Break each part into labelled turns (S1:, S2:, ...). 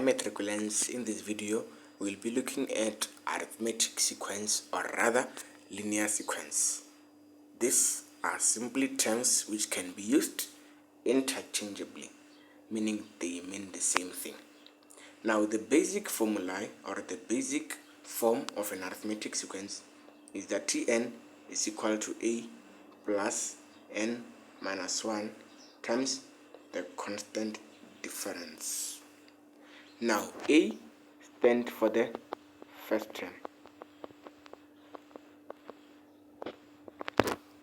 S1: Hi matriculants, in this video we'll be looking at arithmetic sequence, or rather linear sequence. These are simply terms which can be used interchangeably, meaning they mean the same thing. Now the basic formula or the basic form of an arithmetic sequence is that Tn is equal to a plus n minus 1 times the constant difference. Now A stands for the first term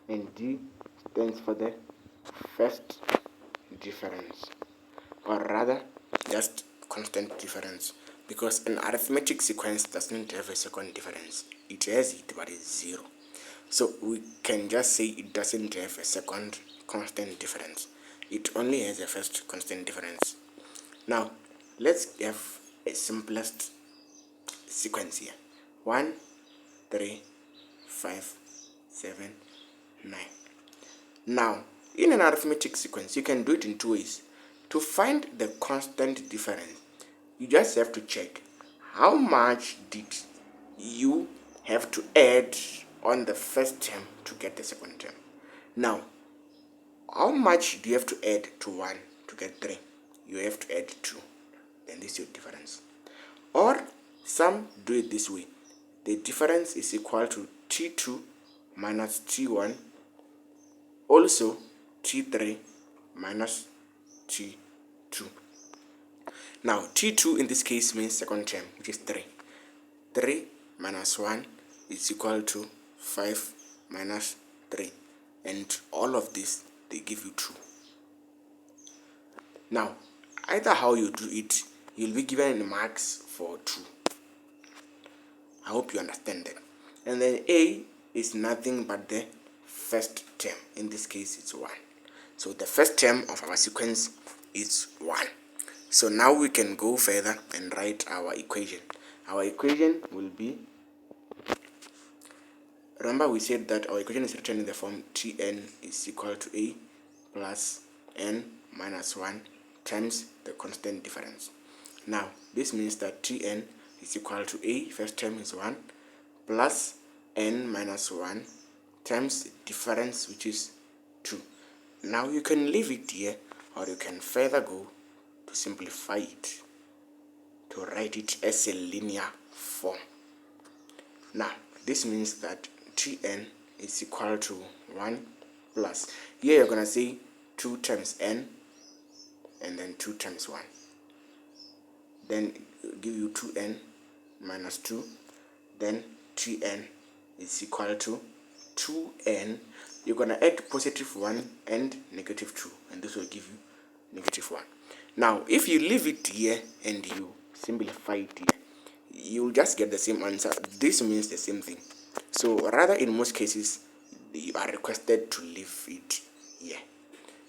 S1: and D stands for the first difference, or rather just constant difference, because an arithmetic sequence doesn't have a second difference. It has it, but it's 0. So we can just say it doesn't have a second constant difference. It only has a first constant difference. Now let's have a simplest sequence here. 1, 3, 5, 7, 9. Now in an arithmetic sequence you can do it in two ways. To find the constant difference, you just have to check how much did you have to add on the first term to get the second term. Now how much do you have to add to 1 to get 3? You have to add 2. Then this is your difference. Or some do it this way. The difference is equal to T2 minus T1, also T3 minus T2. Now T2 in this case means second term, which is 3. 3 minus 1 is equal to 5 minus 3. And all of this, they give you 2. Now either how you do it, you'll be given marks for 2. I hope you understand that. And then A is nothing but the first term. In this case it's 1. So the first term of our sequence is 1. So now we can go further and write our equation. Our equation will be, remember we said that our equation is written in the form Tn is equal to A plus n minus 1 times the constant difference. Now this means that Tn is equal to A, first term is 1, plus n minus 1 times the difference, which is 2. Now you can leave it here, or you can further go to simplify it, to write it as a linear form. Now this means that Tn is equal to 1 plus, here you're going to say 2 times n and then 2 times 1, then give you 2n minus 2, then Tn is equal to 2n. You're going to add positive 1 and negative 2, and this will give you negative 1. Now if you leave it here and you simplify it here, you'll just get the same answer. This means the same thing. So rather, in most cases you are requested to leave it here.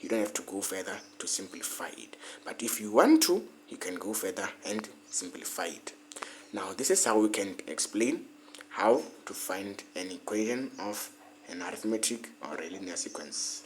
S1: You don't have to go further to simplify it, but if you want to, you can go further and simplify it. Now this is how we can explain how to find an equation of an arithmetic or a linear sequence.